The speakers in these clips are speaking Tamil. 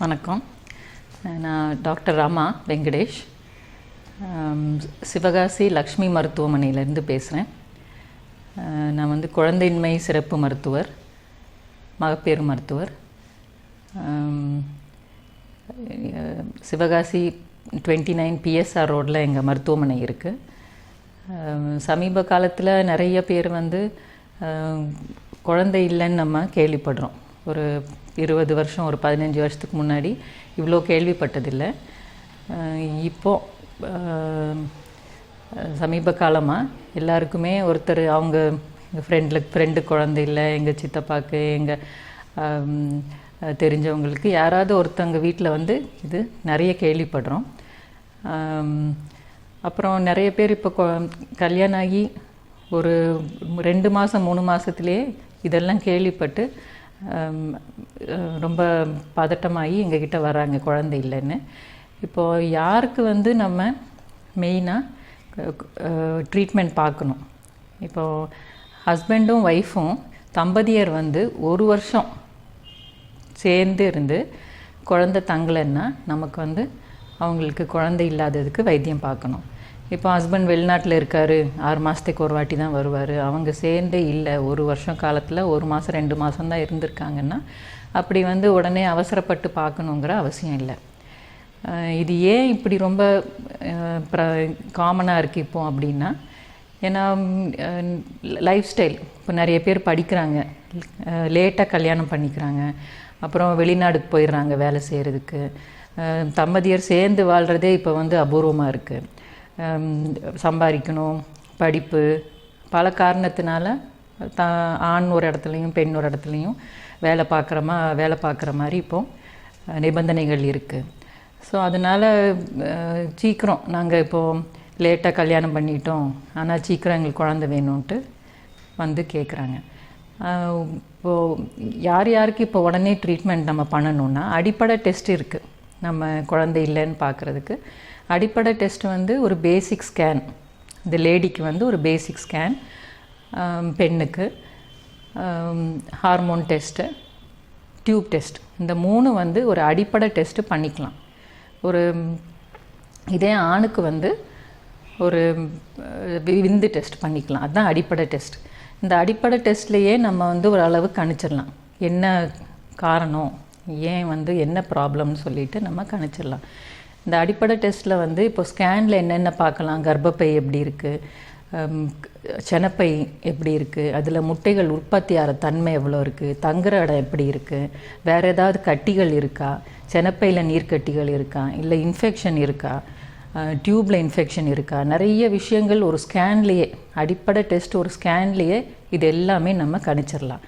வணக்கம். நான் டாக்டர் ராமா வெங்கடேஷ், சிவகாசி லக்ஷ்மி மருத்துவமனையிலேருந்து பேசுகிறேன். நான் வந்து குழந்தையின்மை சிறப்பு மருத்துவர், மகப்பேறு மருத்துவர். சிவகாசி 29 PSR ரோடில் எங்கள் மருத்துவமனை இருக்குது. சமீப காலத்தில் நிறைய பேர் வந்து குழந்தை இல்லைன்னு நம்ம கேள்விப்படுறோம். ஒரு 20 வருஷம், ஒரு 15 வருஷத்துக்கு முன்னாடி இவ்வளோ கேள்விப்பட்டதில்லை. இப்போது சமீப காலமாக எல்லாருக்குமே ஒருத்தர் அவங்க எங்கள் ஃப்ரெண்டு குழந்தை இல்லை, எங்கள் சித்தப்பாக்கு, எங்கள் தெரிஞ்சவங்களுக்கு யாராவது ஒருத்தவங்க வீட்டில் வந்து இது நிறைய கேள்விப்படுறோம். அப்புறம் நிறைய பேர் இப்போ கல்யாணம் ஆகி ஒரு 2 மாதம் 3 மாதத்துலேயே இதெல்லாம் கேள்விப்பட்டு ரொம்ப பதட்டமாகி எங்ககிட்ட வராங்க குழந்தை இல்லைன்னு. இப்போது யாருக்கு வந்து நம்ம மெயினாக ட்ரீட்மெண்ட் பார்க்கணும்? இப்போது ஹஸ்பண்டும் ஒய்ஃபும் தம்பதியர் வந்து 1 வருஷம் சேர்ந்து இருந்து குழந்தை தங்கலைன்னா நமக்கு வந்து அவங்களுக்கு குழந்தை இல்லாததுக்கு வைத்தியம் பார்க்கணும். இப்போ ஹஸ்பண்ட் வெளிநாட்டில் இருக்கார், 6 மாதத்துக்கு ஒரு வாட்டி தான் வருவார், அவங்க சேர்ந்தே இல்லை, 1 வருஷம் காலத்தில் 1 மாதம் 2 மாதம் தான் இருந்திருக்காங்கன்னா அப்படி வந்து உடனே அவசரப்பட்டு பார்க்கணுங்கிற அவசியம் இல்லை. இது ஏன் இப்படி ரொம்ப காமனாக இருக்குது இப்போ அப்படின்னா, ஏன்னா லைஃப் ஸ்டைல். இப்போ நிறைய பேர் படிக்கிறாங்க, லேட்டாக கல்யாணம் பண்ணிக்கிறாங்க, அப்புறம் வெளிநாடுக்கு போயிடுறாங்க வேலை செய்கிறதுக்கு. தம்பதியர் சேர்ந்து வாழ்கிறதே இப்போ வந்து அபூர்வமாக இருக்குது. சம்பாதிக்கணும், படிப்பு, பல காரணத்தினால ஆண் ஒரு இடத்துலையும் பெண் ஒரு இடத்துலையும் வேலை பார்க்குற மாதிரி இப்போது நிபந்தனைகள் இருக்குது. ஸோ அதனால் சீக்கிரம் நாங்கள் இப்போது லேட்டாக கல்யாணம் பண்ணிட்டோம், ஆனால் சீக்கிரம் எங்களுக்கு குழந்தை வேணும்ன்ட்டு வந்து கேட்குறாங்க. இப்போது யாருக்கு இப்போ உடனே ட்ரீட்மெண்ட் நம்ம பண்ணணுன்னா அடிப்படை டெஸ்ட் இருக்குது. நம்ம குழந்தை இல்லைன்னு பார்க்குறதுக்கு அடிப்படை டெஸ்ட் வந்து ஒரு பேசிக் ஸ்கேன். இந்த லேடிக்கு வந்து ஒரு பேசிக் ஸ்கேன், பெண்ணுக்கு ஹார்மோன் டெஸ்ட்டு, டியூப் டெஸ்ட், இந்த 3 வந்து ஒரு அடிப்படை டெஸ்ட்டு பண்ணிக்கலாம். இதே ஆணுக்கு வந்து ஒரு விந்து டெஸ்ட் பண்ணிக்கலாம். அதுதான் அடிப்படை டெஸ்ட். இந்த அடிப்படை டெஸ்ட்லேயே நம்ம வந்து ஒரு அளவு கணிச்சிடலாம் என்ன காரணம், ஏன் வந்து என்ன ப்ராப்ளம்னு சொல்லிட்டு நம்ம கணிச்சிடலாம். இந்த அடிப்படை டெஸ்ட்டில் வந்து இப்போ ஸ்கேனில் என்னென்ன பார்க்கலாம், கர்ப்பப்பை எப்படி இருக்குது, செனப்பை எப்படி இருக்குது, அதில் முட்டைகள் உற்பத்தி ஆகிற தன்மை எவ்வளோ இருக்குது, தங்குற இடம் எப்படி இருக்குது, வேறு ஏதாவது கட்டிகள் இருக்கா, செனப்பையில் நீர்க்கட்டிகள் இருக்கா, இல்லை இன்ஃபெக்ஷன் இருக்கா, டியூப்பில் இன்ஃபெக்ஷன் இருக்கா, நிறைய விஷயங்கள் ஒரு ஸ்கேன்லேயே, அடிப்படை டெஸ்ட் ஒரு ஸ்கேன்லேயே இது எல்லாமே நம்ம கணிச்சிடலாம்.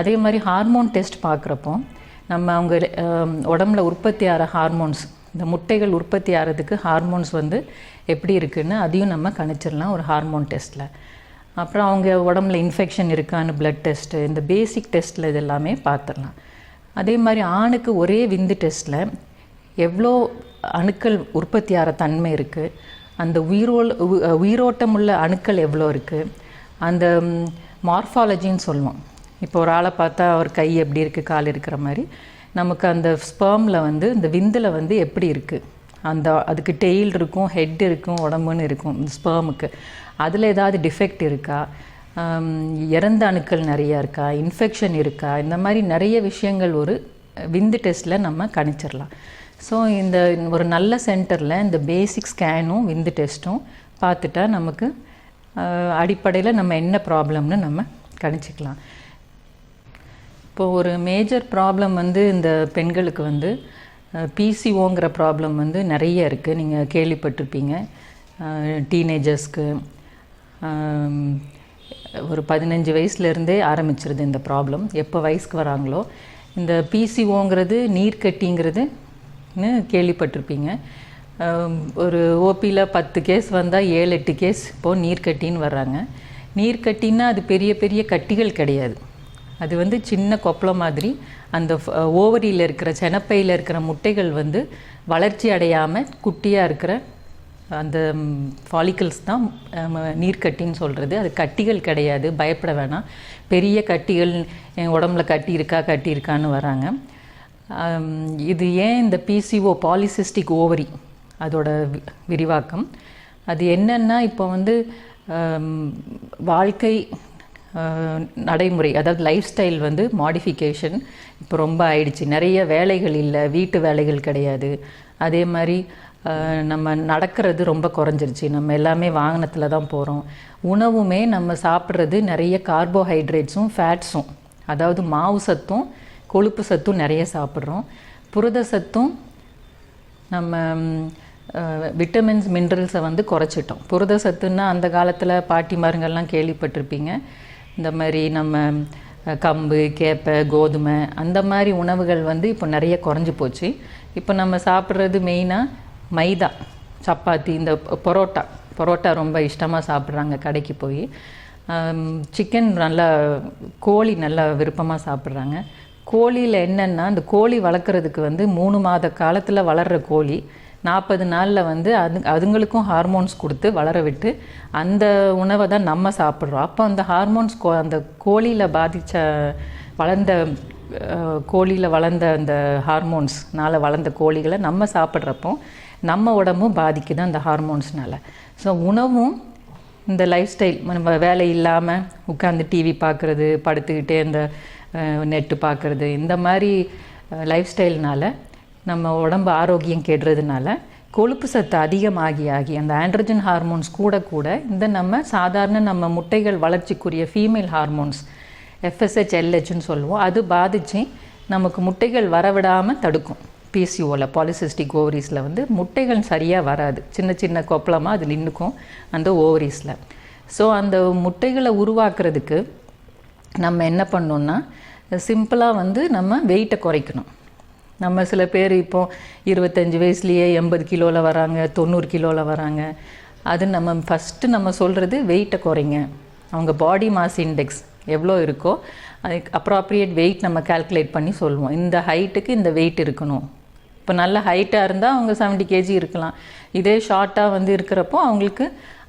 அதே மாதிரி ஹார்மோன் டெஸ்ட் பார்க்குறப்போ நம்ம அவங்க உடம்புல உற்பத்தி ஆகிற ஹார்மோன்ஸ், இந்த முட்டைகள் உற்பத்தி ஆகிறதுக்கு ஹார்மோன்ஸ் வந்து எப்படி இருக்குதுன்னு அதையும் நம்ம கணிச்சிடலாம் ஒரு ஹார்மோன் டெஸ்ட்டில். அப்புறம் அவங்க உடம்புல இன்ஃபெக்ஷன் இருக்கான்னு பிளட் டெஸ்ட்டு, இந்த பேசிக் டெஸ்ட்டில் இது எல்லாமே பார்த்துடலாம். அதே மாதிரி ஆணுக்கு ஒரே விந்து டெஸ்ட்டில் எவ்வளோ அணுக்கள் உற்பத்தி ஆகிற தன்மை இருக்குது, அந்த உயிரோட்டம் உள்ள அணுக்கள் எவ்வளோ இருக்குது, அந்த மார்ஃபாலஜின்னு சொல்லுவோம். இப்போ ஒரு ஆளை பார்த்தா அவர் கை எப்படி இருக்குது, கால் இருக்கிற மாதிரி நமக்கு அந்த ஸ்பெர்மில் வந்து இந்த விந்தில் வந்து எப்படி இருக்குது, அதுக்கு டெயில் இருக்கும், ஹெட் இருக்கும், உடம்புன்னு இருக்கும் இந்த ஸ்பெர்முக்கு. அதில் ஏதாவது டிஃபெக்ட் இருக்கா, இறந்த அணுக்கள் நிறையா இருக்கா, இன்ஃபெக்ஷன் இருக்கா, இந்த மாதிரி நிறைய விஷயங்கள் ஒரு விந்து டெஸ்ட்டில் நம்ம கணிச்சிடலாம். ஸோ இந்த ஒரு நல்ல சென்டரில் இந்த பேசிக் ஸ்கேனும் விந்து டெஸ்ட்டும் பார்த்துட்டா நமக்கு அடிப்படையில் நம்ம என்ன ப்ராப்ளம்னு நம்ம கணிச்சிக்கலாம். இப்போது ஒரு மேஜர் ப்ராப்ளம் வந்து இந்த பெண்களுக்கு வந்து பிசிஓங்கிற ப்ராப்ளம் வந்து நிறைய இருக்குது. நீங்கள் கேள்விப்பட்டிருப்பீங்க. டீனேஜர்ஸ்க்கு ஒரு 15 வயசுலேருந்தே ஆரம்பிச்சிருது இந்த ப்ராப்ளம். எப்போ வயசுக்கு வராங்களோ இந்த பிசிஓங்கிறது நீர்க்கட்டிங்கிறதுன்னு கேள்விப்பட்டிருப்பீங்க. ஒரு ஓபியில் 10 கேஸ் வந்தால் 7-8 கேஸ் இப்போது நீர்க்கட்டின்னு வர்றாங்க. நீர்க்கட்டின்னா அது பெரிய பெரிய கட்டிகள் கிடையாது, அது வந்து சின்ன கொப்பளம் மாதிரி. அந்த ஓவரியில் இருக்கிற செனப்பையில் இருக்கிற முட்டைகள் வந்து வளர்ச்சி அடையாமல் குட்டியாக இருக்கிற அந்த ஃபாலிக்கல்ஸ் தான் நீர்க்கட்டின்னு சொல்கிறது. அது கட்டிகள் கிடையாது, பயப்பட வேணாம். பெரிய கட்டிகள் என் உடம்புல கட்டி இருக்கான்னு வராங்க. இது ஏன் இந்த பிசிஓ பாலிசிஸ்டிக் ஓவரி அதோட விரிவாக்கம் அது என்னென்னா இப்போ வந்து வாழ்க்கை நடைமுறை அதாவது லைஃப் ஸ்டைல் வந்து மாடிஃபிகேஷன் இப்போ ரொம்ப ஆயிடுச்சு. நிறைய வேலைகள் இல்லை, வீட்டு வேலைகள் கிடையாது. அதே மாதிரி நம்ம நடக்கிறது ரொம்ப குறைஞ்சிருச்சு. நம்ம எல்லாமே வாகனத்தில் தான் போகிறோம். உணவுமே நம்ம சாப்பிட்றது நிறைய கார்போஹைட்ரேட்ஸும் ஃபேட்ஸும், அதாவது மாவு சத்தும் கொழுப்பு சத்தும் நிறைய சாப்பிட்றோம். புரத சத்தும் நம்ம விட்டமின்ஸ் மினரல்ஸை வந்து குறைச்சிட்டோம். புரத சத்துன்னா அந்த காலத்தில் பாட்டிமாருங்கள்லாம் கேள்விப்பட்டிருப்பீங்க. இந்த மாதிரி நம்ம கம்பு, கேப்பை, கோதுமை அந்த மாதிரி உணவுகள் வந்து இப்போ நிறைய குறைஞ்சி போச்சு. இப்போ நம்ம சாப்பிட்றது மெயினாக மைதா, சப்பாத்தி, இந்த பரோட்டா ரொம்ப இஷ்டமாக சாப்பிட்றாங்க கடைக்கு போய். சிக்கன் நல்லா, கோழி நல்லா விருப்பமாக சாப்பிட்றாங்க. கோழியில் என்னென்னா, அந்த கோழி வளர்க்குறதுக்கு வந்து 3 மாத காலத்தில் வளர்கிற கோழி 40 நாளில் வந்து அதுங்களுக்கும் ஹார்மோன்ஸ் கொடுத்து வளர விட்டு அந்த உணவை தான் நம்ம சாப்பிட்றோம். அப்போ அந்த ஹார்மோன்ஸ் அந்த கோழியில் கோழியில் வளர்ந்த அந்த ஹார்மோன்ஸ்னால் வளர்ந்த கோழிகளை நம்ம சாப்பிட்றப்போ நம்ம உடம்பும் பாதிக்குது அந்த ஹார்மோன்ஸ்னால். ஸோ உணவும் இந்த லைஃப் ஸ்டைல், நம்ம வேலை இல்லாமல் உட்காந்து டிவி பார்க்குறது, படுத்துக்கிட்டே இந்த நெட்டு பார்க்குறது, இந்த மாதிரி லைஃப் ஸ்டைல்னால் நம்ம உடம்பு ஆரோக்கியம் கெடுறதுனால கொழுப்பு சத்து அதிகமாகி அந்த ஆண்ட்ரோஜன் ஹார்மோன்ஸ் கூட இந்த நம்ம சாதாரண நம்ம முட்டைகள் வளர்ச்சிக்குரிய ஃபீமேல் ஹார்மோன்ஸ் FSH LHன்னு சொல்லுவோம், அது பாதித்து நமக்கு முட்டைகள் வரவிடாமல் தடுக்கும். பிசிஓவில் பாலிசிஸ்டிக் ஓவரிஸில் வந்து முட்டைகள் சரியாக வராது, சின்ன சின்ன கொப்பளமாக அது நின்றுக்கும் அந்த ஓவரிஸில். ஸோ அந்த முட்டைகளை உருவாக்குறதுக்கு நம்ம என்ன பண்ணோன்னா, சிம்பிளாக வந்து நம்ம வெயிட்டை குறைக்கணும். நம்ம சில பேர் இப்போது 25 வயசுலேயே 80 கிலோவில் வராங்க, 90 கிலோவில் வராங்க. அது நம்ம ஃபஸ்ட்டு நம்ம சொல்கிறது வெயிட்டை குறைங்க. அவங்க பாடி மாஸ் இண்டெக்ஸ் எவ்வளோ இருக்கோ அதுக்கு அப்ராப்ரியேட் வெயிட் நம்ம கால்குலேட் பண்ணி சொல்லுவோம். இந்த ஹைட்டுக்கு இந்த வெயிட் இருக்கணும். இப்போ நல்ல ஹைட்டாக இருந்தால் அவங்க 70 kg இருக்கலாம். இதே ஷார்ட்டாக வந்து இருக்கிறப்போ அவங்களுக்கு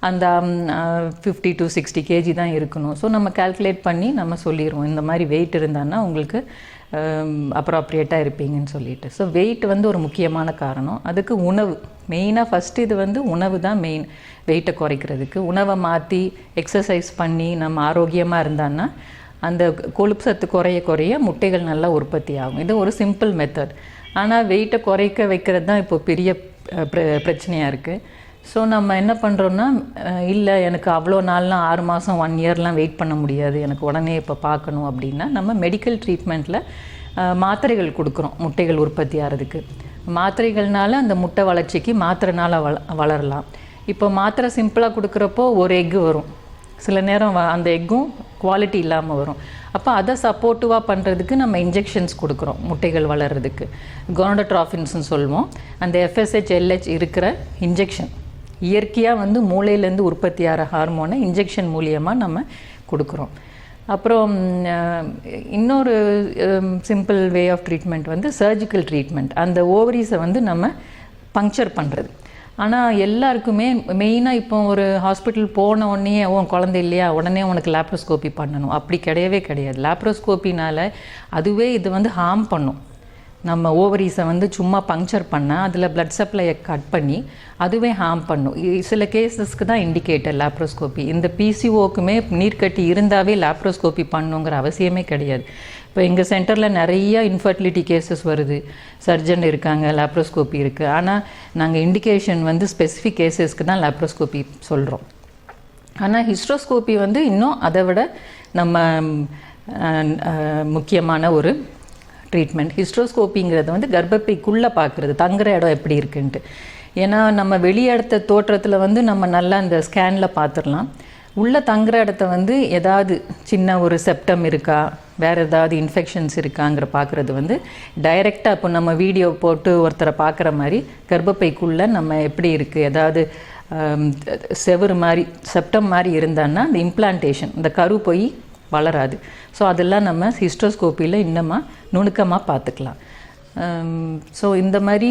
அந்த 50 to 60 kg தான் இருக்கணும். ஸோ நம்ம கால்குலேட் பண்ணி நம்ம சொல்லிடுவோம், இந்த மாதிரி வெயிட் இருந்தான்னா உங்களுக்கு அப்ராப்ரியேட்டாக இருப்பீங்கன்னு சொல்லிட்டு. ஸோ வெயிட் வந்து ஒரு முக்கியமான காரணம். அதுக்கு உணவு மெயினாக ஃபஸ்ட்டு, இது வந்து உணவு தான் மெயின் வெயிட்டை குறைக்கிறதுக்கு. உணவை மாற்றி எக்ஸசைஸ் பண்ணி நம்ம ஆரோக்கியமாக இருந்தான்னா அந்த கொழுப்பு சத்து குறைய முட்டைகள் நல்லா உற்பத்தி ஆகும். இது ஒரு சிம்பிள் மெத்தட். ஆனால் வெயிட்டை குறைக்க வைக்கிறது தான் இப்போ பெரிய பிரச்சனையாக இருக்குது. ஸோ நம்ம என்ன பண்ணுறோன்னா, இல்லை எனக்கு அவ்வளோ நாள்லாம் 6 மாதம் 1 இயர்லாம் வெயிட் பண்ண முடியாது, எனக்கு உடனே இப்போ பார்க்கணும் அப்படின்னா நம்ம மெடிக்கல் ட்ரீட்மெண்ட்டில் மாத்திரைகள் கொடுக்குறோம் முட்டைகள் உற்பத்தி ஆகிறதுக்கு. மாத்திரைகள்னால அந்த முட்டை வளர்ச்சிக்கு மாத்திரைனால வளரலாம். இப்போ மாத்திரை சிம்பிளாக கொடுக்குறப்போ ஒரு எக்கு வரும், சில நேரம் அந்த எக்கும் குவாலிட்டி இல்லாமல் வரும். அப்போ அதை சப்போர்ட்டிவாக பண்ணுறதுக்கு நம்ம இன்ஜெக்ஷன்ஸ் கொடுக்குறோம் முட்டைகள் வளர்கிறதுக்கு. கோனடோட்ராஃபின்ஸ்னு சொல்லுவோம். அந்த FSH LH இருக்கிற இன்ஜெக்ஷன் இயற்கையாக வந்து மூளையிலேருந்து உற்பத்தி ஆகிற ஹார்மோனை இன்ஜெக்ஷன் மூலியமாக நம்ம கொடுக்குறோம். அப்புறம் இன்னொரு சிம்பிள் வே ஆஃப் ட்ரீட்மெண்ட் வந்து சர்ஜிக்கல் ட்ரீட்மெண்ட். அந்த ஓவரிஸை வந்து நம்ம பங்க்சர் பண்ணுறது. ஆனால் எல்லாருக்குமே மெயினாக இப்போ ஒரு ஹாஸ்பிட்டல் போன உடனே குழந்தை இல்லையா உடனே உனக்கு லேப்ரோஸ்கோப்பி பண்ணணும் அப்படி கிடையாது. லேப்ரோஸ்கோப்பினால் அதுவே இது வந்து ஹார்ம் பண்ணும். நம்ம ஓவரிஸை வந்து சும்மா பங்க்சர் பண்ணால் அதில் பிளட் சப்ளையை கட் பண்ணி அதுவே ஹார்ம் பண்ணும். சில கேஸஸ்க்கு தான் இண்டிகேட்டர் லேப்ரோஸ்கோப்பி. இந்த பிசிஓக்குமே நீர்க்கட்டி இருந்தாவே லேப்ரோஸ்கோப்பி பண்ணுங்கிற அவசியமே கிடையாது. இப்போ எங்கள் சென்டரில் நிறைய இன்ஃபர்டிலிட்டி கேசஸ் வருது, சர்ஜன் இருக்காங்க, லேப்ரோஸ்கோப்பி இருக்குது. ஆனால் நாங்கள் இண்டிகேஷன் வந்து ஸ்பெசிஃபிக் கேசஸ்க்கு தான் லேப்ரோஸ்கோப்பி சொல்கிறோம். ஆனால் ஹிஸ்ட்ரோஸ்கோப்பி வந்து இன்னும் அதை விட நம்ம முக்கியமான ஒரு ட்ரீட்மெண்ட். ஹிஸ்ட்ரோஸ்கோப்பிங்கிறது வந்து கர்ப்பப்பைக்குள்ளே பார்க்குறது, தங்குற இடம் எப்படி இருக்குன்ட்டு. ஏன்னா நம்ம வெளி இடத்த தோற்றத்தில் வந்து நம்ம நல்லா இந்த ஸ்கேனில் பார்த்துடலாம். உள்ளே தங்குற இடத்த வந்து ஏதாவது சின்ன ஒரு செப்டம் இருக்கா, வேறு ஏதாவது இன்ஃபெக்ஷன்ஸ் இருக்காங்கிற பார்க்குறது வந்து டைரெக்டாக இப்போ நம்ம வீடியோ போட்டு ஒருத்தரை பார்க்குற மாதிரி கர்ப்பப்பைக்குள்ளே நம்ம எப்படி இருக்குது, ஏதாவது செவுறு மாதிரி செப்டம் மாதிரி இருந்தான்னா அந்த இம்ப்ளான்டேஷன், இந்த கரு போய் வளராது. ஸோ அதெல்லாம் நம்ம ஹிஸ்ட்ரோஸ்கோப்பியில் இன்னமாக நுணுக்கமாக பார்த்துக்கலாம். ஸோ இந்த மாதிரி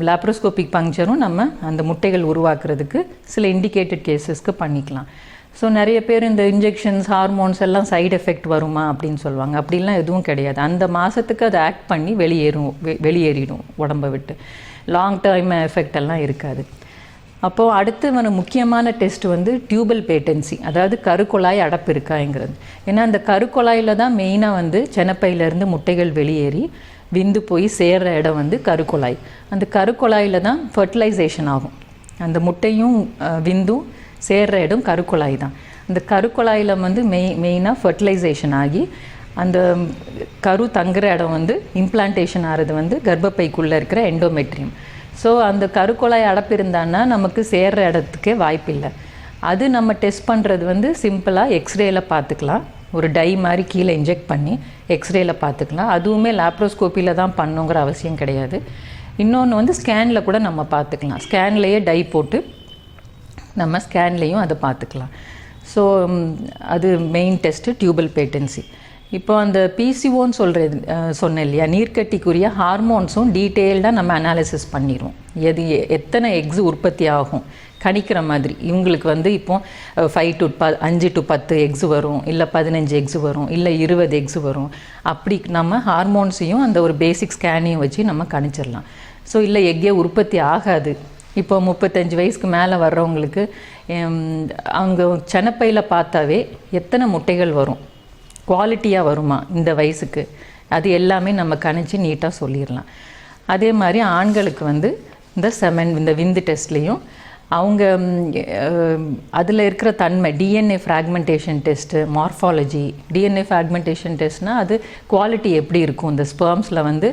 லேப்ரோஸ்கோபிக் பங்க்சரும் நம்ம அந்த முட்டைகள் உருவாக்குறதுக்கு சில இண்டிகேட்டட் கேசஸ்க்கு பண்ணிக்கலாம். ஸோ நிறைய பேர் இந்த இன்ஜெக்ஷன்ஸ் ஹார்மோன்ஸ் எல்லாம் சைடு எஃபெக்ட் வருமா அப்படின்னு சொல்லுவாங்க. அப்படிலாம் எதுவும் கிடையாது. அந்த மாதத்துக்கு அதை ஆக்ட் பண்ணி வெளியேறிடும் உடம்பை விட்டு. லாங் டைம் எஃபெக்ட் எல்லாம் இருக்காது. அப்போது அடுத்து முக்கியமான டெஸ்ட் வந்து டியூபல் பேட்டன்சி, அதாவது கருக்குழாய் அடப்பு இருக்காங்கிறது. ஏன்னா அந்த கருக்குழாயில் தான் மெயினாக வந்து செனப்பையிலேருந்து முட்டைகள் வெளியேறி விந்து போய் சேர்கிற இடம் வந்து கருக்குழாய். அந்த கருக்குழாயில் தான் ஃபர்டிலைசேஷன் ஆகும். அந்த முட்டையும் விந்தும் சேர்கிற இடம் கருக்குழாய் தான். அந்த கருக்குழாயில் வந்து மெயினாக ஃபர்டிலைசேஷன் ஆகி அந்த கரு தங்குற இடம் வந்து இம்ப்ளான்டேஷன் ஆகிறது வந்து கர்ப்பப்பைக்குள்ளே இருக்கிற எண்டோமெட்ரியம். ஸோ அந்த கருக்குழாய் அடப்பு இருந்தான்னா நமக்கு சேர்கிற இடத்துக்கே வாய்ப்பில்லை. அது நம்ம டெஸ்ட் பண்ணுறது வந்து சிம்பிளாக எக்ஸ்ரேயில் பார்த்துக்கலாம். ஒரு டை மாதிரி கீழே இன்ஜெக்ட் பண்ணி எக்ஸ்ரேயில் பார்த்துக்கலாம். அதுவுமே லேப்ரோஸ்கோப்பியில் தான் பண்ணுங்கிற அவசியம் கிடையாது. இன்னொன்று வந்து ஸ்கேனில் கூட நம்ம பார்த்துக்கலாம். ஸ்கேன்லேயே டை போட்டு நம்ம ஸ்கேன்லேயும் அதை பார்த்துக்கலாம். ஸோ அது மெயின் டெஸ்ட்டு டியூபல் பேட்டன்சி. இப்போ அந்த பிசிஓன்னு சொன்னேன் இல்லையா, நீர்க்கட்டிக்குரிய ஹார்மோன்ஸும் டீட்டெயில்டாக நம்ம அனாலிசிஸ் பண்ணிடுவோம். எத்தனை எக்ஸு உற்பத்தி ஆகும் கணிக்கிற மாதிரி. இவங்களுக்கு வந்து இப்போ 5 to 10 எக்ஸு வரும், இல்லை 15 எக்ஸு வரும், இல்லை 20 எக்ஸு வரும். அப்படி நம்ம ஹார்மோன்ஸையும் அந்த ஒரு பேசிக் ஸ்கேனையும் வச்சு நம்ம கணிச்சிடலாம். ஸோ இல்லை எக்கே உற்பத்தி ஆகாது, இப்போ 35 வயசுக்கு மேலே வர்றவங்களுக்கு அவங்க செனப்பையில் பார்த்தாவே எத்தனை முட்டைகள் வரும், குவாலிட்டியாக வருமா இந்த வயசுக்கு, அது எல்லாமே நம்ம கணிச்சு நீட்டாக சொல்லிடலாம். அதே மாதிரி ஆண்களுக்கு வந்து இந்த விந்து டெஸ்ட்லேயும் அவங்க அதில் இருக்கிற தன்மை, DNA fragmentation test, morphology. DNA fragmentation டெஸ்ட்னால் அது குவாலிட்டி எப்படி இருக்கும், இந்த ஸ்பெர்ம்ஸில் வந்து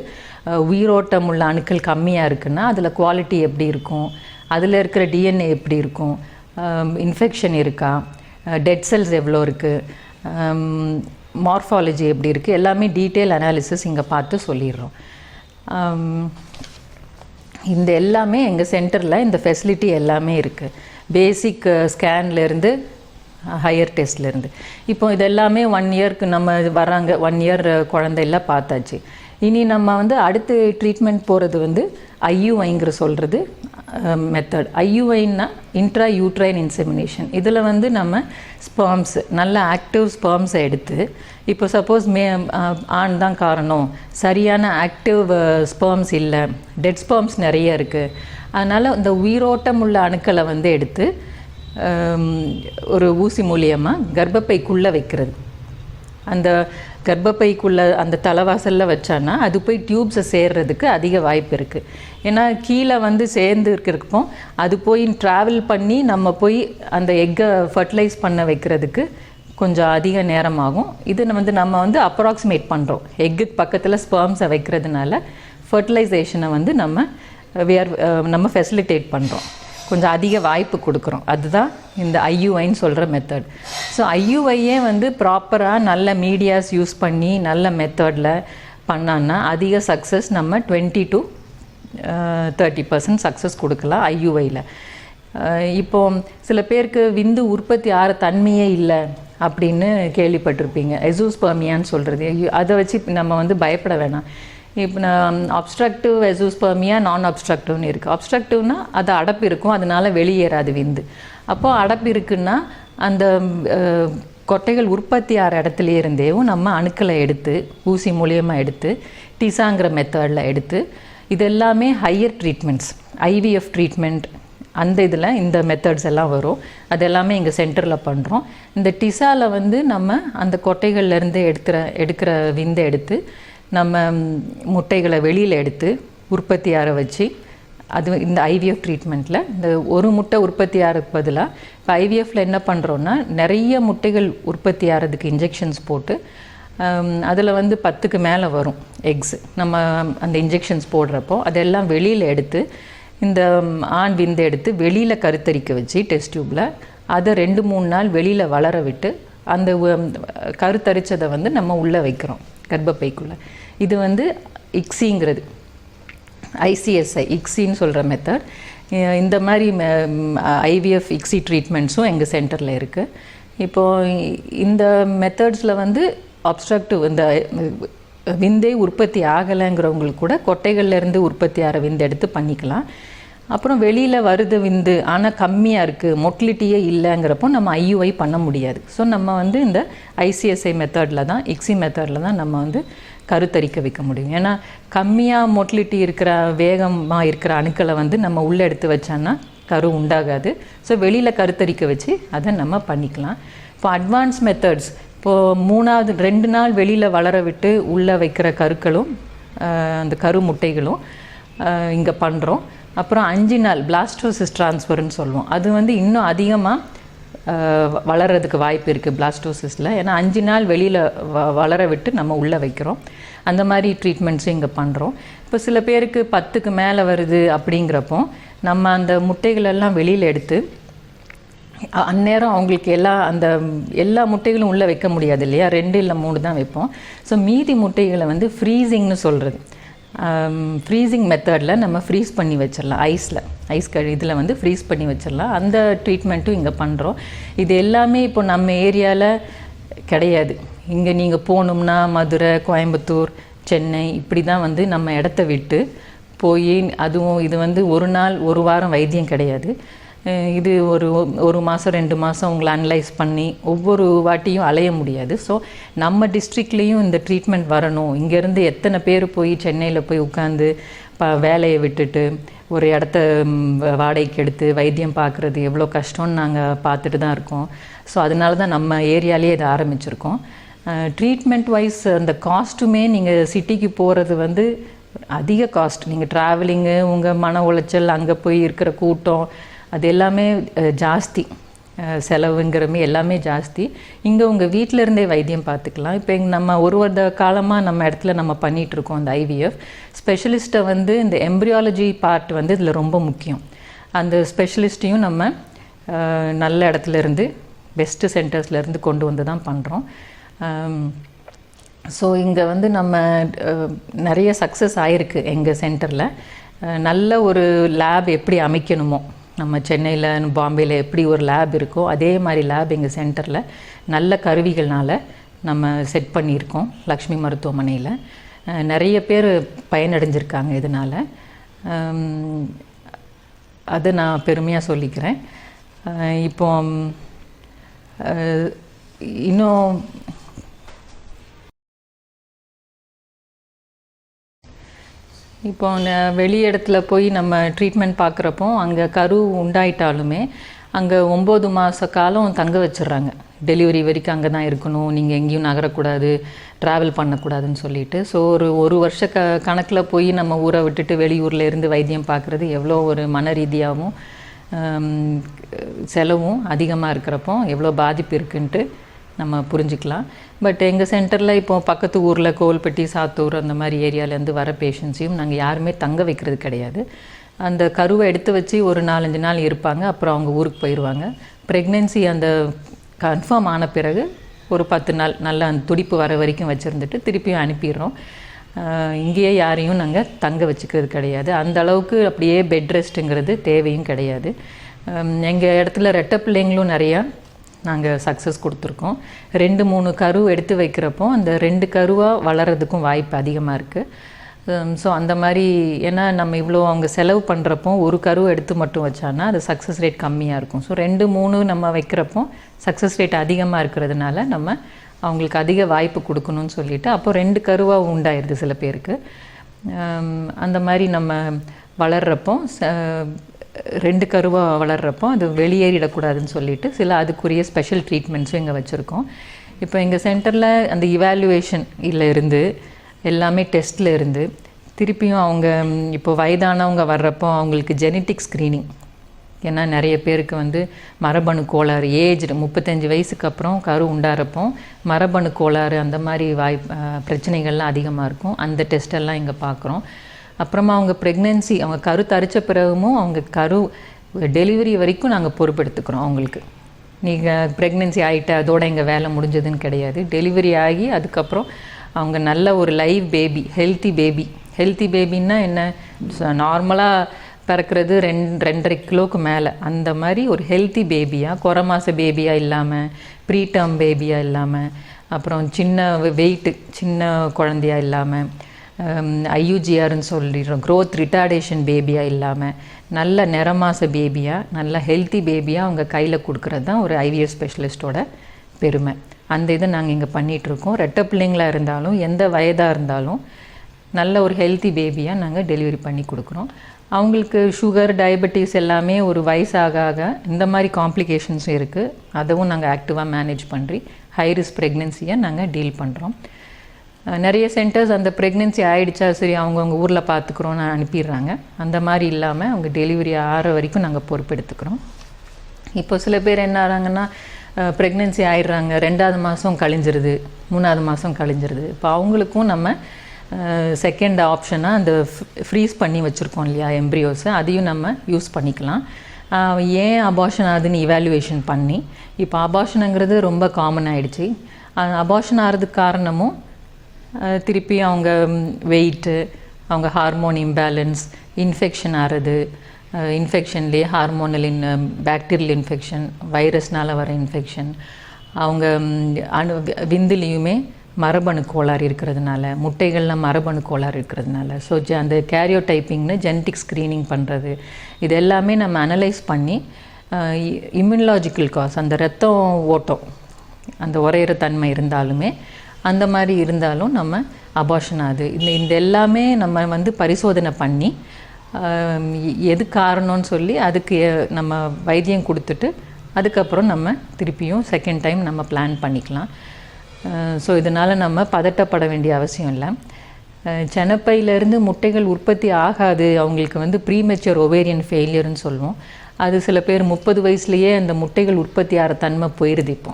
உயிரோட்டம் உள்ள அணுக்கள் கம்மியாக இருக்குன்னா அதில் குவாலிட்டி எப்படி இருக்கும், அதில் இருக்கிற டிஎன்ஏ எப்படி இருக்கும், இன்ஃபெக்ஷன் இருக்கா, டெட் செல்ஸ் எவ்வளோ இருக்குது, மார்ஃபாலஜி எப்படி இருக்குது, எல்லாமே டீட்டெயில் அனாலிசிஸ் இங்கே பார்த்து சொல்லிடுறோம். இந்த எல்லாமே எங்கள் சென்டரில் இந்த ஃபெசிலிட்டி எல்லாமே இருக்குது. பேசிக் ஸ்கேன்லேருந்து ஹையர் டெஸ்ட்லேருந்து. இப்போ இது எல்லாமே 1 இயர்க்கு நம்ம வராங்க, 1 இயர் குழந்தையெல்லாம் பார்த்தாச்சு. இனி நம்ம வந்து அடுத்து ட்ரீட்மெண்ட் போகிறது வந்து ஐயுஐங்கிற சொல்கிறது மெத்தட். ஐயுஐன்னா இன்ட்ரா யூட்ரைன் இன்செமினேஷன். இதில் வந்து நம்ம ஸ்பெர்ம்ஸ், நல்ல ஆக்டிவ் ஸ்பெர்ம்ஸை எடுத்து, இப்போ சப்போஸ் ஆண் தான் காரணம், சரியான ஆக்டிவ் ஸ்பெர்ம்ஸ் இல்லை, டெட் ஸ்பெர்ம்ஸ் நிறைய இருக்குது, அதனால் இந்த உயிரோட்டம் உள்ள அணுக்களை வந்து எடுத்து ஒரு ஊசி மூலியமாக கர்ப்பப்பைக்குள்ளே வைக்கிறது. அந்த கர்ப்பப்பைக்குள்ளே அந்த தலைவாசலில் வச்சான்னா அது போய் டியூப்ஸை சேர்றதுக்கு அதிக வாய்ப்பு இருக்குது. ஏன்னா கீழே வந்து சேர்ந்து இருக்கிறப்போ அது போய் ட்ராவல் பண்ணி நம்ம போய் அந்த எக்கை ஃபர்டிலைஸ் பண்ண வைக்கிறதுக்கு கொஞ்சம் அதிக நேரமாகும். இது வந்து நம்ம வந்து அப்ராக்சிமேட் பண்ணுறோம். எக்குக்கு பக்கத்தில் ஸ்பெர்ம்ஸை வைக்கிறதுனால ஃபர்டிலைசேஷனை வந்து நம்ம ஃபெசிலிட்டேட் பண்ணுறோம், கொஞ்சம் அதிக வாய்ப்பு கொடுக்குறோம். அதுதான் இந்த ஐயுஐன்னு சொல்கிற மெத்தட். ஸோ ஐயுஐயே வந்து ப்ராப்பராக நல்ல மீடியாஸ் யூஸ் பண்ணி நல்ல மெத்தடில் பண்ணான்னா அதிக சக்ஸஸ் நம்ம 20 to 30% சக்ஸஸ் கொடுக்கலாம் ஐயுஐயில். இப்போது சில பேருக்கு விந்து உற்பத்தி ஆகிற தன்மையே இல்லை அப்படின்னு கேள்விப்பட்டிருப்பீங்க, எசூஸ்பெர்மியான்னு சொல்கிறது. அதை வச்சு நம்ம வந்து பயப்பட வேணாம். இப்போ அப்ஸ்ட்ரக்டிவ் எசூஸ்பெர்மியா, நான் அப்ஸ்ட்ரக்டிவ்னு இருக்குது. அப்ஸ்ட்ரக்டிவ்னா அது அடப்பு இருக்கும், அதனால் வெளியேறாது விந்து. அப்போது அடப்பு இருக்குன்னா அந்த கொட்டைகள் உற்பத்தி ஆகிற இடத்துலையே இருந்தேவும் நம்ம அணுக்களை எடுத்து ஊசி மூலியமாக எடுத்து டிசாங்கிற மெத்தடில் எடுத்து, இது எல்லாமே ஹையர் ட்ரீட்மெண்ட்ஸ், ஐவிஎஃப் ட்ரீட்மெண்ட், அந்த இதில் இந்த மெத்தட்ஸ் எல்லாம் வரும். அது எல்லாமே எங்கள் சென்டரில் பண்ணுறோம். இந்த டிசாவில் வந்து நம்ம அந்த கொட்டைகள்லேருந்து எடுக்கிற விந்தை எடுத்து நம்ம முட்டைகளை வெளியில் எடுத்து உற்பத்தி ஆற வச்சு, அது இந்த ஐவிஎஃப் ட்ரீட்மெண்ட்டில் இந்த ஒரு முட்டை உற்பத்தி ஆகிறதுக்கு பதிலாக இப்போ ஐவிஎஃப்பில் என்ன பண்ணுறோன்னா நிறைய முட்டைகள் உற்பத்தி ஆகிறதுக்கு இன்ஜெக்ஷன்ஸ் போட்டு அதில் வந்து 10க்கு மேலே வரும் எக்ஸ். நம்ம அந்த இன்ஜெக்ஷன்ஸ் போடுறப்போ அதெல்லாம் வெளியில் எடுத்து இந்த ஆண் விந்து எடுத்து வெளியில் கருத்தரிக்க வச்சு டெஸ்ட் டியூப்பில் அதை 2-3 நாள் வெளியில் வளர விட்டு அந்த கருத்தரிச்சதை வந்து நம்ம உள்ளே வைக்கிறோம் கர்ப்பப்பைக்குள்ளே. இது வந்து இக்ஸிங்கிறது, ஐசிஎஸ்ஐ இக்ஸின்னு சொல்கிற மெத்தட். இந்த மாதிரி ஐவிஎஃப் இக்ஸி ட்ரீட்மெண்ட்ஸும் எங்கள் சென்டரில் இருக்குது. இப்போது இந்த மெத்தட்ஸில் வந்து அப்ஸ்ட்ரக்டிவ் இந்த விந்தே உற்பத்தி ஆகலைங்கிறவங்களுக்கு கூட கொட்டைகள்லேருந்து உற்பத்தி ஆகிற விந்து எடுத்து பண்ணிக்கலாம். அப்புறம் வெளியில் வருது விந்து ஆனால் கம்மியாக இருக்குது, மொட்டிலிட்டியே இல்லைங்கிறப்போ நம்ம ஐயுஐ பண்ண முடியாது. ஸோ நம்ம வந்து இந்த ஐசிஎஸ்ஐ மெத்தடில் தான், இக்ஸி மெத்தடில் தான் நம்ம வந்து கருத்தரிக்க வைக்க முடியும். ஏன்னா கம்மியாக மொட்டிலிட்டி இருக்கிற வேகமாக இருக்கிற அணுக்களை வந்து நம்ம உள்ளே எடுத்து வச்சோன்னா கரு உண்டாகாது. ஸோ வெளியில் கருத்தரிக்க வச்சு அதை நம்ம பண்ணிக்கலாம். இப்போ அட்வான்ஸ் மெத்தட்ஸ், இப்போது 2 நாள் வெளியில் வளர விட்டு உள்ளே வைக்கிற கருக்களும் அந்த கரு முட்டைகளும் இங்கே பண்ணுறோம். அப்புறம் 5 நாள் பிளாஸ்டோசிஸ் ட்ரான்ஸ்ஃபர்னு சொல்லுவோம். அது வந்து இன்னும் அதிகமாக வளர்கிறதுக்கு வாய்ப்பு இருக்குது பிளாஸ்டோசிஸில். ஏன்னா 5 நாள் வெளியில் வளர விட்டு நம்ம உள்ளே வைக்கிறோம். அந்த மாதிரி ட்ரீட்மெண்ட்ஸும் இங்கே பண்ணுறோம். இப்போ சில பேருக்கு 10க்கு மேலே வருது அப்படிங்கிறப்போ நம்ம அந்த முட்டைகளெல்லாம் வெளியில் எடுத்து அந்நேரம் அவங்களுக்கு எல்லா முட்டைகளும் உள்ளே வைக்க முடியாது இல்லையா, 2 இல்லை 3 தான் வைப்போம். ஸோ மீதி முட்டைகளை வந்து ஃப்ரீசிங்னு சொல்கிறது, ஃப்ரீசிங் மெத்தடில் நம்ம ஃப்ரீஸ் பண்ணி வச்சிடலாம். ஐஸ் இதில் வந்து ஃப்ரீஸ் பண்ணி வச்சிடலாம். அந்த ட்ரீட்மெண்ட்டும் இங்கே பண்ணுறோம். இது எல்லாமே இப்போ நம்ம ஏரியாவில் கிடையாது. இங்கே நீங்கள் போகணும்னா மதுரை, கோயம்புத்தூர், சென்னை இப்படி தான் வந்து நம்ம இடத்த விட்டு போய், அதுவும் இது வந்து ஒரு நாள் ஒரு வாரம் வைத்தியம் கிடையாது. இது ஒரு மாதம் 2 மாதம் உங்களை அனலைஸ் பண்ணி ஒவ்வொரு வாட்டியும் அலைய முடியாது. ஸோ நம்ம டிஸ்ட்ரிக்ட்லேயும் இந்த ட்ரீட்மெண்ட் வரணும். இங்கேருந்து எத்தனை பேர் போய் சென்னையில் போய் உட்காந்து வேலையை விட்டுட்டு ஒரு இடத்த வாடகைக்கு எடுத்து வைத்தியம் பார்க்குறது எவ்வளோ கஷ்டம்னு நாங்கள் பார்த்துட்டு தான் இருக்கோம். ஸோ அதனால தான் நம்ம ஏரியாலேயே இதை ஆரம்பிச்சிருக்கோம். ட்ரீட்மெண்ட் வைஸ் அந்த காஸ்ட்டுமே நீங்கள் சிட்டிக்கு போகிறது வந்து அதிக காஸ்ட். நீங்கள் ட்ராவலிங்கு, உங்கள் மன உளைச்சல், அங்கே போய் இருக்கிற கூட்டம், அது எல்லாமே ஜாஸ்தி. செலவுங்கிறமே எல்லாமே ஜாஸ்தி. இங்கே உங்கள் வீட்டில் இருந்தே வைத்தியம் பார்த்துக்கலாம். இப்போ நம்ம ஒரு வருட காலமாக நம்ம இடத்துல நம்ம பண்ணிகிட்ருக்கோம் அந்த ஐவிஎஃப். ஸ்பெஷலிஸ்ட்டை வந்து இந்த எம்ப்ரியாலஜி பார்ட் வந்து இதில் ரொம்ப முக்கியம். அந்த ஸ்பெஷலிஸ்ட்டையும் நம்ம நல்ல இடத்துலேருந்து, பெஸ்ட்டு சென்டர்ஸ்லேருந்து கொண்டு வந்து தான் பண்ணுறோம். ஸோ இங்கே வந்து நம்ம நிறைய சக்ஸஸ் ஆகிருக்கு எங்கள் சென்டரில். நல்ல ஒரு லேப் எப்படி அமைக்கணுமோ, நம்ம சென்னையில் பாம்பேயில் எப்படி ஒரு லேப் இருக்கோ அதே மாதிரி லேப் எங்கள் சென்டரில் நல்ல கருவிகள்னால் நம்ம செட் பண்ணியிருக்கோம். லக்ஷ்மி மருத்துவமனையில் நிறைய பேர் பயனடைஞ்சிருக்காங்க இதனால். அதை நான் பெருமையாக சொல்லிக்கிறேன். இப்போ இன்னும் இப்போ வெளி இடத்துல போய் நம்ம ட்ரீட்மெண்ட் பார்க்குறப்போ அங்கே கரு உண்டாயிட்டாலுமே அங்கே 9 மாத காலம் தங்க வச்சிடுறாங்க. டெலிவரி வரைக்கும் அங்கே தான் இருக்கணும், நீங்கள் எங்கேயும் நகரக்கூடாது, ட்ராவல் பண்ணக்கூடாதுன்னு சொல்லிட்டு. ஸோ ஒரு வருஷ கணக்கில் போய் நம்ம ஊரை விட்டுட்டு வெளியூரில் இருந்து வைத்தியம் பார்க்குறது எவ்வளோ ஒரு மன ரீதியாகவும் செலவும் அதிகமாக இருக்கிறப்போ எவ்வளோ பாதிப்பு இருக்குன்ட்டு நம்ம புரிஞ்சுக்கலாம். பட் எங்கள் சென்டரில் இப்போ பக்கத்து ஊரில் கோவில்பட்டி, சாத்தூர் அந்த மாதிரி ஏரியாவிலேருந்து வர பேஷண்ட்ஸையும் நாங்கள் யாருமே தங்க வைக்கிறது கிடையாது. அந்த கருவை எடுத்து வச்சு ஒரு 4-5 நாள் இருப்பாங்க, அப்புறம் அவங்க ஊருக்கு போயிடுவாங்க. ப்ரெக்னென்சி அந்த கன்ஃபார்ம் ஆன பிறகு ஒரு 10 நாள் நல்லா அந்த துடிப்பு வர வரைக்கும் வச்சுருந்துட்டு திருப்பியும் அனுப்பிடுறோம். இங்கேயே யாரையும் நாங்கள் தங்க வச்சுக்கிறது கிடையாது. அந்த அளவுக்கு அப்படியே பெட் ரெஸ்ட்டுங்கிறது தேவையும் கிடையாது. எங்கள் இடத்துல ரெட்டை பிள்ளைங்களும் நிறையா நாங்கள் சக்ஸஸ் கொடுத்துருக்கோம். 2-3 கரு எடுத்து வைக்கிறப்போ அந்த 2 கருவாக வளர்கிறதுக்கும் வாய்ப்பு அதிகமாக இருக்குது. ஸோ அந்த மாதிரி, ஏன்னா நம்ம இவ்வளோ அவங்க செலவு பண்ணுறப்போ ஒரு கரு எடுத்து மட்டும் வச்சான்னா அது சக்ஸஸ் ரேட் கம்மியாக இருக்கும். ஸோ 2-3 நம்ம வைக்கிறப்போ சக்ஸஸ் ரேட் அதிகமாக இருக்கிறதுனால நம்ம அவங்களுக்கு அதிக வாய்ப்பு கொடுக்கணும்னு சொல்லிவிட்டு அப்போ 2 கருவாக உண்டாயிருது சில பேருக்கு. அந்த மாதிரி நம்ம வளர்கிறப்போ 2 கருவாக வளர்கிறப்போ அது வெளியேறிடக்கூடாதுன்னு சொல்லிட்டு சில அதுக்குரிய ஸ்பெஷல் ட்ரீட்மெண்ட்ஸும் இங்கே வச்சுருக்கோம். இப்போ எங்கள் சென்டரில் அந்த இவாலுவேஷன் இருந்து எல்லாமே டெஸ்ட்டில் இருந்து திருப்பியும் அவங்க இப்போ வயதானவங்க வர்றப்போ அவங்களுக்கு ஜெனட்டிக் ஸ்க்ரீனிங், ஏன்னா நிறைய பேருக்கு வந்து மரபணு கோளாறு, ஏஜ் 35 வயசுக்கு அப்புறம் கரு உண்டாகிறப்போ மரபணு கோளாறு அந்த மாதிரி பிரச்சனைகள்லாம் அதிகமாக இருக்கும். அந்த டெஸ்ட்டெல்லாம் இங்கே பார்க்குறோம். அப்புறமா அவங்க ப்ரெக்னென்சி, அவங்க கரு தரித்த பிறகும் அவங்க கரு டெலிவரி வரைக்கும் நாங்கள் பொறுப்பெடுத்துக்கிறோம். அவங்களுக்கு நீங்கள் ப்ரெக்னென்சி ஆகிட்ட அதோட எங்கள் வேலை முடிஞ்சதுன்னு கிடையாது. டெலிவரி ஆகி அதுக்கப்புறம் அவங்க நல்ல ஒரு லைவ் பேபி, ஹெல்த்தி பேபின்னா என்ன, நார்மலாக பிறக்கிறது 2.5 கிலோவுக்கு மேலே அந்த மாதிரி ஒரு ஹெல்த்தி பேபியாக, குறை மாத பேபியாக இல்லாமல், ப்ரீடம் பேபியாக இல்லாமல், அப்புறம் சின்ன வெயிட்டு சின்ன குழந்தையாக இல்லாமல், ஐயூஜிஆர்னு சொல்லிடுறோம், க்ரோத் ரிட்டார்டேஷன் பேபியாக இல்லாமல் நல்ல நிறமாச பேபியாக, நல்ல ஹெல்த்தி பேபியாக அவங்க கையில் கொடுக்குறது தான் ஒரு ஐவிஎஃப் ஸ்பெஷலிஸ்ட்டோட பெருமை. அந்த இதை நாங்கள் இங்கே பண்ணிகிட்ருக்கோம். ரெட்டை பிள்ளைங்களாக இருந்தாலும் எந்த வயதாக இருந்தாலும் நல்ல ஒரு ஹெல்த்தி பேபியாக நாங்கள் டெலிவரி பண்ணி கொடுக்குறோம். அவங்களுக்கு சுகர், டயபெட்டிஸ் எல்லாமே ஒரு வயசாக ஆக இந்த மாதிரி காம்ப்ளிகேஷன்ஸும் இருக்குது. அதுவும் நாங்கள் ஆக்டிவாக மேனேஜ் பண்ணி ஹை ரிஸ்க் ப்ரெக்னென்சியை நாங்கள் டீல் பண்ணுறோம். நிறைய சென்டர்ஸ் அந்த ப்ரெக்னென்சி ஆகிடுச்சா சரி அவங்கவுங்க ஊரில் பார்த்துக்குறோன்னு அனுப்பிடுறாங்க. அந்த மாதிரி இல்லாமல் அவங்க டெலிவரி ஆகிற வரைக்கும் நாங்கள் பொறுப்பெடுத்துக்கிறோம். இப்போ சில பேர் என்ன ஆகிறாங்கன்னா, ப்ரெக்னென்சி ஆகிடுறாங்க, 2வது மாதம் கழிஞ்சிருது, 3வது மாதம் கழிஞ்சிருது. இப்போ அவங்களுக்கும் நம்ம செகண்ட் ஆப்ஷனாக அந்த ஃப்ரீஸ் பண்ணி வச்சுருக்கோம் இல்லையா எம்ப்ரியோஸை, அதையும் நம்ம யூஸ் பண்ணிக்கலாம். ஏன் அபார்ஷன் ஆகுதுன்னு இவாலுவேஷன் பண்ணி, இப்போ அபார்ஷனுங்கிறது ரொம்ப காமன் ஆகிடுச்சு. அபார்ஷன் ஆகிறதுக்கு காரணமும் திருப்பி அவங்க வெயிட்டு, அவங்க ஹார்மோன் இம்பேலன்ஸ், இன்ஃபெக்ஷன் ஆகிறது, இன்ஃபெக்ஷன்லேயே ஹார்மோனல் பாக்டீரியல் இன்ஃபெக்ஷன், வைரஸ்னால் வர இன்ஃபெக்ஷன், அவங்க விந்துலேயுமே மரபணு கோளாறு இருக்கிறதுனால, முட்டைகளில் மரபணு கோளாறு இருக்கிறதுனால, ஸோ அந்த கேரியோடைப்பிங்னு ஜெனட்டிக் ஸ்க்ரீனிங் பண்ணுறது, இது எல்லாமே நம்ம அனலைஸ் பண்ணி இம்யூனலாஜிக்கல் காஸ், அந்த ரத்தம் ஓட்டம் அந்த உரையிற தன்மை இருந்தாலுமே, அந்த மாதிரி இருந்தாலும் நம்ம அபார்ஷன் ஆகுது. இந்த எல்லாமே நம்ம பரிசோதனை பண்ணி எது காரணம்னு சொல்லி அதுக்கு நம்ம வைத்தியம் கொடுத்துட்டு அதுக்கப்புறம் நம்ம திருப்பியும் செகண்ட் டைம் நம்ம பிளான் பண்ணிக்கலாம். ஸோ இதனால் நம்ம பதட்டப்பட வேண்டிய அவசியம் இல்லை. செனப்பையிலேருந்து முட்டைகள் உற்பத்தி ஆகாது, அவங்களுக்கு ப்ரீமெச்சூர் ஒவேரியன் ஃபெயிலியர்னு சொல்லுவோம். அது சில பேர் 30 வயசுலேயே அந்த முட்டைகள் உற்பத்தி ஆகிற தன்மை போயிடுது. இப்போ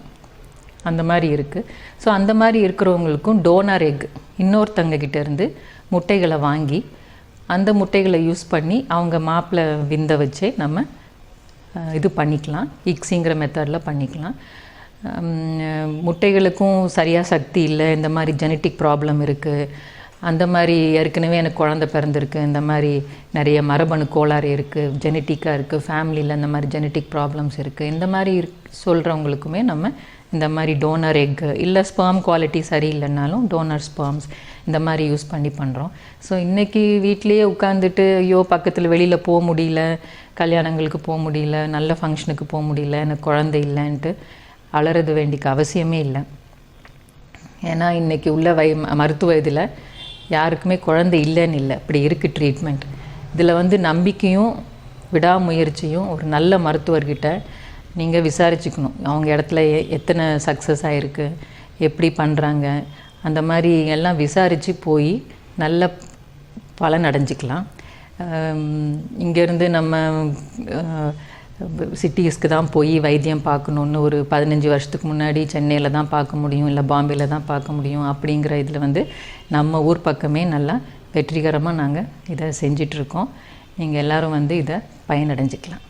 அந்த மாதிரி இருக்குது. ஸோ அந்த மாதிரி இருக்கிறவங்களுக்கும் டோனர் எக் இன்னொருத்தங்கக்கிட்டேருந்து முட்டைகளை வாங்கி அந்த முட்டைகளை யூஸ் பண்ணி அவங்க மாப்பிள்ளை விந்த வச்சே நம்ம இது பண்ணிக்கலாம். இக்ஸிங்கிற மெத்தடில் பண்ணிக்கலாம். முட்டைகளுக்கும் சரியாக சக்தி இல்லை, இந்த மாதிரி ஜெனட்டிக் ப்ராப்ளம் இருக்குது, அந்த மாதிரி ஏற்கனவே எனக்கு குழந்தை பிறந்திருக்கு, இந்த மாதிரி நிறைய மரபணு கோளாறு இருக்குது, ஜெனட்டிக்காக இருக்குது, ஃபேமிலியில் இந்த மாதிரி ஜெனட்டிக் ப்ராப்ளம்ஸ் இருக்குது, இந்த மாதிரி சொல்கிறவங்களுக்குமே நம்ம இந்த மாதிரி டோனர் எக், இல்லை ஸ்பெர்ம் குவாலிட்டி சரியில்லைனாலும் டோனர் ஸ்பெர்ம்ஸ் இந்த மாதிரி யூஸ் பண்ணி பண்ணுறோம். ஸோ இன்றைக்கி வீட்லேயே உட்காந்துட்டு ஐயோ பக்கத்தில் வெளியில் போக முடியல, கல்யாணங்களுக்கு போக முடியல, நல்ல ஃபங்க்ஷனுக்கு போக முடியல, எனக்கு குழந்தை இல்லைன்ட்டு அலறது வேண்டிய அவசியமே இல்லை. ஏன்னா இன்றைக்கி உள்ள மருத்துவ இதில் யாருக்குமே குழந்தை இல்லைன்னு இல்லை, இப்படி இருக்குது ட்ரீட்மெண்ட். இதில் நம்பிக்கையும் விடாமுயற்சியும் ஒரு நல்ல மருத்துவர்கிட்ட நீங்கள் விசாரிச்சுக்கணும். அவங்க இடத்துல எத்தனை சக்ஸஸ் ஆகிருக்கு, எப்படி பண்ணுறாங்க, அந்த மாதிரி எல்லாம் விசாரித்து போய் நல்ல பலன் அடைஞ்சிக்கலாம். இங்கேருந்து நம்ம சிட்டிஸ்க்கு தான் போய் வைத்தியம் பார்க்கணுன்னு ஒரு 15 வருஷத்துக்கு முன்னாடி சென்னையில் தான் பார்க்க முடியும், இல்லை பாம்பேயில் தான் பார்க்க முடியும் அப்படிங்கிற இதில் நம்ம ஊர் பக்கமே நல்லா வெற்றிகரமாக நாங்கள் இதை செஞ்சிட்ருக்கோம். நீங்கள் எல்லோரும் இதை பயனடைஞ்சிக்கலாம்.